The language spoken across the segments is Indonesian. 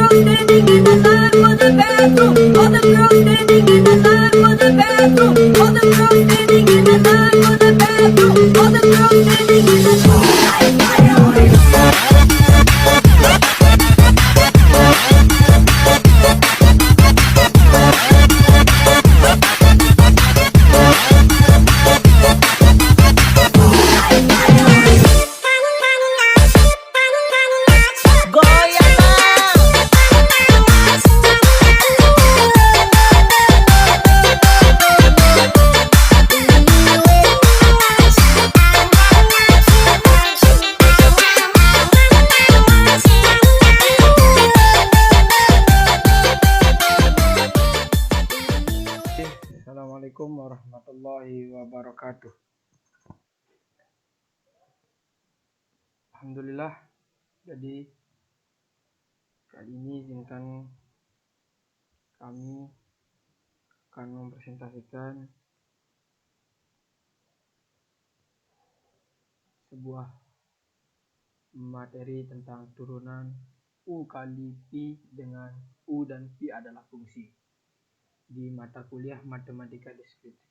girls standing in the line for the bathroom. All the girls standing in the line for the bathroom. All the girls standing in the line for the bathroom. All the girls standing in the Assalamualaikum warahmatullahi wabarakatuh. Alhamdulillah, jadi kali ini izinkan kami akan mempresentasikan sebuah materi tentang turunan U kali Pi dengan U dan Pi adalah fungsi di mata kuliah Matematika Deskriptif.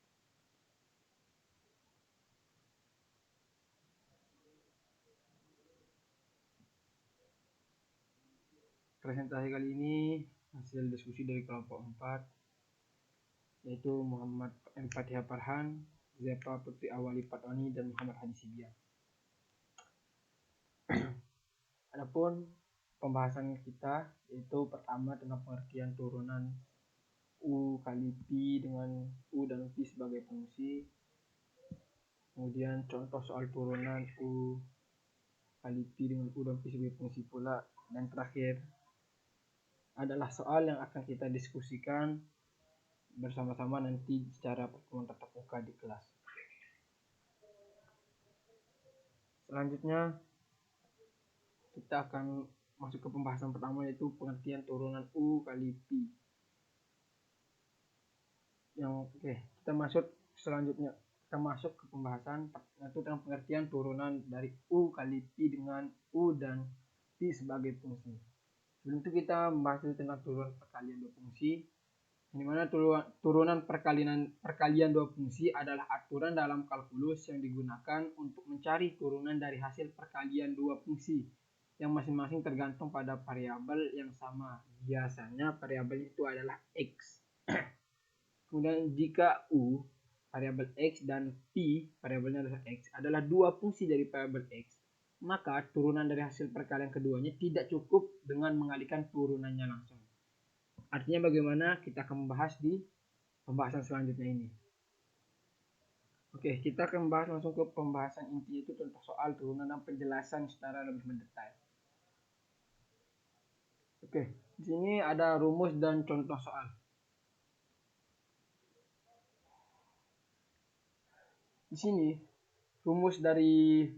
Presentasi kali ini hasil diskusi dari kelompok 4, yaitu Muhammad M. Fatihah Farhan, Zepa Putri Awali Patoni, dan Muhammad Hadi Sibian. Adapun pembahasan kita yaitu pertama tentang pengertian turunan U kali Pi dengan U dan Pi sebagai fungsi. Kemudian contoh soal turunan U kali Pi dengan U dan Pi sebagai fungsi pula. Dan terakhir adalah soal yang akan kita diskusikan bersama-sama nanti secara pertemuan tatap muka di kelas. Selanjutnya kita akan masuk ke pembahasan pertama, yaitu pengertian turunan U kali Pi. Kita masuk ke pembahasan yaitu tentang pengertian turunan dari U kali Pi dengan U dan Pi sebagai fungsi. Sebelum itu kita membahas tentang turunan perkalian dua fungsi, di mana turunan perkalian dua fungsi adalah aturan dalam kalkulus yang digunakan untuk mencari turunan dari hasil perkalian dua fungsi yang masing-masing tergantung pada variabel yang sama. Biasanya variabel itu adalah X. Kemudian jika U variabel X dan Pi variabelnya adalah X adalah dua fungsi dari variabel X, maka turunan dari hasil perkalian keduanya tidak cukup dengan mengalihkan turunannya langsung. Artinya bagaimana? Kita akan membahas di pembahasan selanjutnya ini. Oke, kita akan membahas langsung ke pembahasan inti, itu tentang soal turunan dan penjelasan secara lebih mendetail. Oke, di sini ada rumus dan contoh soal. Di sini rumus dari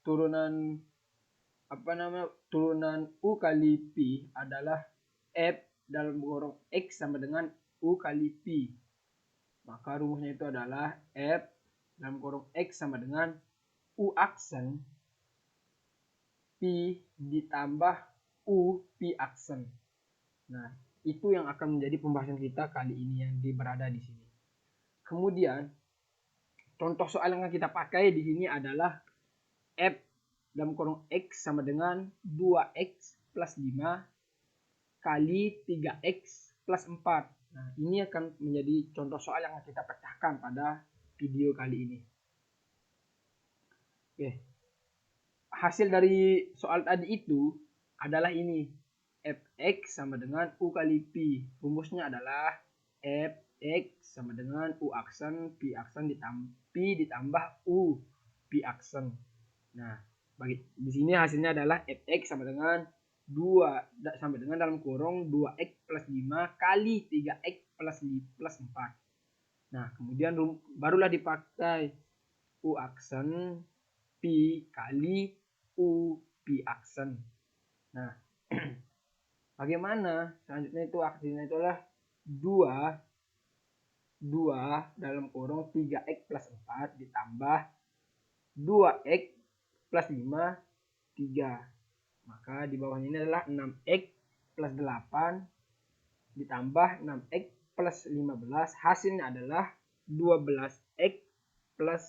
turunan turunan U kali Pi adalah F dalam kurung X sama dengan U kali Pi. Maka rumusnya itu adalah F dalam kurung X sama dengan U aksen Pi ditambah U Pi aksen. Nah, itu yang akan menjadi pembahasan kita kali ini yang berada di sini. Kemudian contoh soal yang kita pakai di sini adalah F dalam kurung X sama dengan 2X plus 5 kali 3X plus 4. Nah, ini akan menjadi contoh soal yang kita pecahkan pada video kali ini. Oke. Hasil dari soal tadi itu adalah ini. Fx sama dengan U kali Pi. Rumusnya adalah Fx sama dengan U aksen Pi aksen ditambah U Pi aksen. Nah, di sini hasilnya adalah Fx sama dengan 2 sama dengan dalam kurung 2x plus 5 kali 3x plus 4. Nah, kemudian barulah dipakai U aksen Pi kali U Pi aksen. Nah, bagaimana? Selanjutnya itu aksinya itu adalah 2 dalam kurung 3x plus 4 ditambah 2x plus 5 3. Maka di bawahnya ini adalah 6x plus 8 ditambah 6x plus 15. Hasilnya adalah 12x plus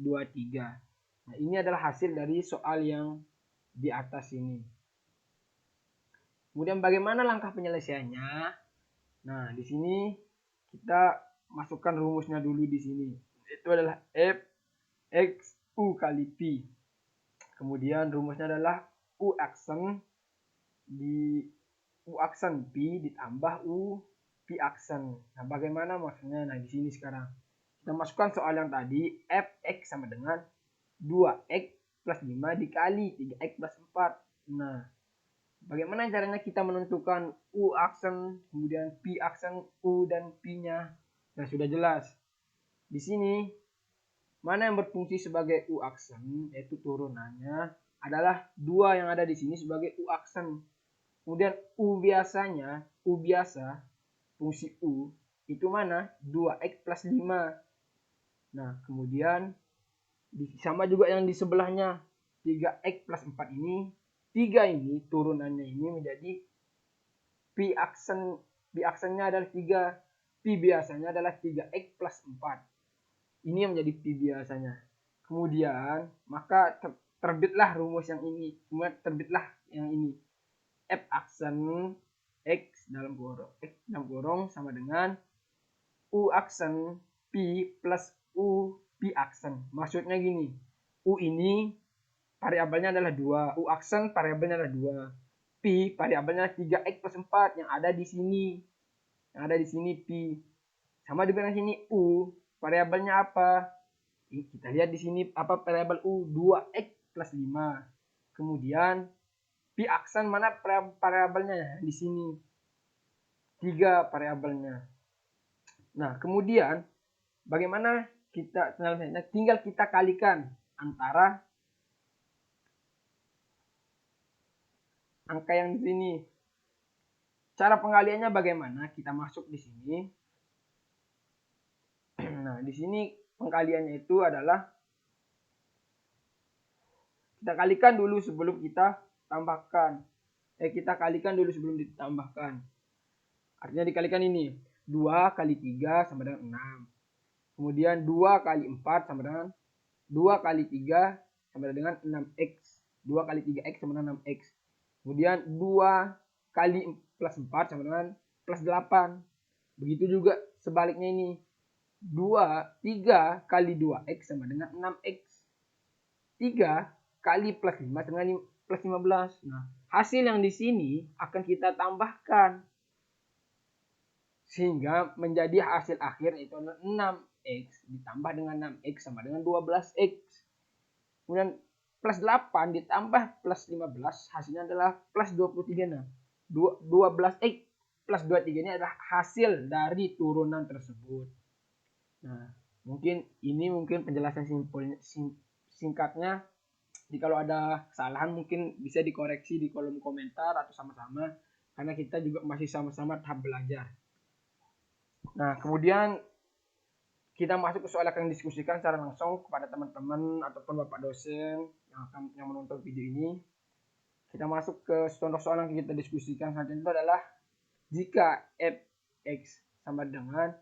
23. Nah, ini adalah hasil dari soal yang di atas ini. Kemudian bagaimana langkah penyelesaiannya? Nah, di sini kita masukkan rumusnya dulu di sini. Itu adalah f x u kali pi. Kemudian rumusnya adalah u aksen di u aksen pi ditambah u pi aksen. Nah, bagaimana maksudnya? Nah, di sini sekarang kita masukkan soal yang tadi, fx sama dengan 2x plus 5 dikali 3x plus 4. Nah, bagaimana caranya kita menentukan u aksen, kemudian pi aksen, u dan pi-nya? Nah, sudah jelas. Di sini mana yang berfungsi sebagai u aksen, yaitu turunannya adalah 2 yang ada di sini sebagai u aksen. Kemudian u biasanya, u biasa, fungsi u itu mana? 2x plus 5. Nah, kemudian sama juga yang di sebelahnya, 3x plus 4 ini, 3 ini turunannya ini menjadi pi aksennya adalah 3, pi biasanya adalah 3x plus 4. Ini yang menjadi pi biasanya. Kemudian maka terbitlah rumus yang ini, kemudian terbitlah yang ini. F aksen x dalam kurung sama dengan u aksen pi plus u pi aksen. Maksudnya gini, u ini variabelnya adalah 2, u aksen variabelnya adalah 2, pi variabelnya 3x plus 4 yang ada di sini. Yang ada di sini pi. Sama juga yang sini u, variabelnya apa? Kita lihat di sini apa variabel u, 2x plus 5. Kemudian pi aksen mana variabelnya? Di sini 3 variabelnya. Nah, kemudian bagaimana kita tinggal kita kalikan antara angka yang di sini. Cara pengaliannya bagaimana? Kita masuk di sini. Nah, di sini pengkaliannya itu adalah kita kalikan dulu sebelum kita tambahkan. Kita kalikan dulu sebelum ditambahkan. Artinya dikalikan ini. 2 kali 3 sama dengan 6. Kemudian 2 kali 4 sama dengan 2 kali 3 sama dengan 6x. 2 kali 3x sama dengan 6x. Kemudian 2 kali plus 4 sama dengan plus 8. Begitu juga sebaliknya ini. 3 kali 2x sama dengan 6x. 3 kali plus 5 sama dengan plus 15. Nah, hasil yang di sini akan kita tambahkan. Sehingga menjadi hasil akhir itu 6x ditambah dengan 6x sama dengan 12x. Kemudian plus 8 ditambah plus 15 hasilnya adalah plus 23. Nah, 12x plus 23 ini adalah hasil dari turunan tersebut. Nah, mungkin penjelasan singkatnya. Jika kalau ada kesalahan mungkin bisa dikoreksi di kolom komentar atau sama-sama, karena kita juga masih sama-sama tahap belajar. Nah, kemudian kita masuk ke soal yang akan diskusikan secara langsung kepada teman-teman ataupun bapak dosen yang menonton video ini. Kita masuk ke contoh soal yang kita diskusikan selanjutnya itu adalah jika fx sama dengan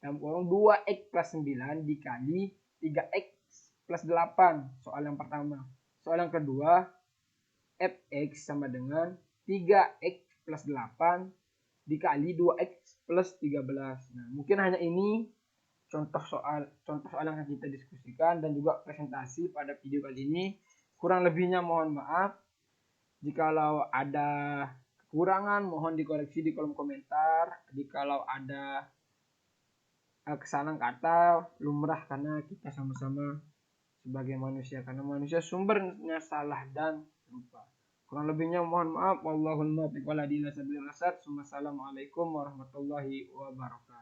dalam kurung 2x plus 9 dikali 3x plus 8. Soal yang pertama. Soal yang kedua, fx sama dengan 3x plus 8 dikali 2x plus 13. Nah, mungkin hanya ini contoh soal yang akan kita diskusikan dan juga presentasi pada video kali ini. Kurang lebihnya mohon maaf. Jikalau ada kekurangan mohon dikoreksi di kolom komentar. Jikalau ada kesalahan kata lumrah karena kita sama-sama sebagai manusia, karena manusia sumbernya salah dan lupa. Kurang lebihnya mohon maaf. Wallahul muwaffiq wal hadi ila sabilir rasyad. Wassalamualaikum warahmatullahi wabarakatuh.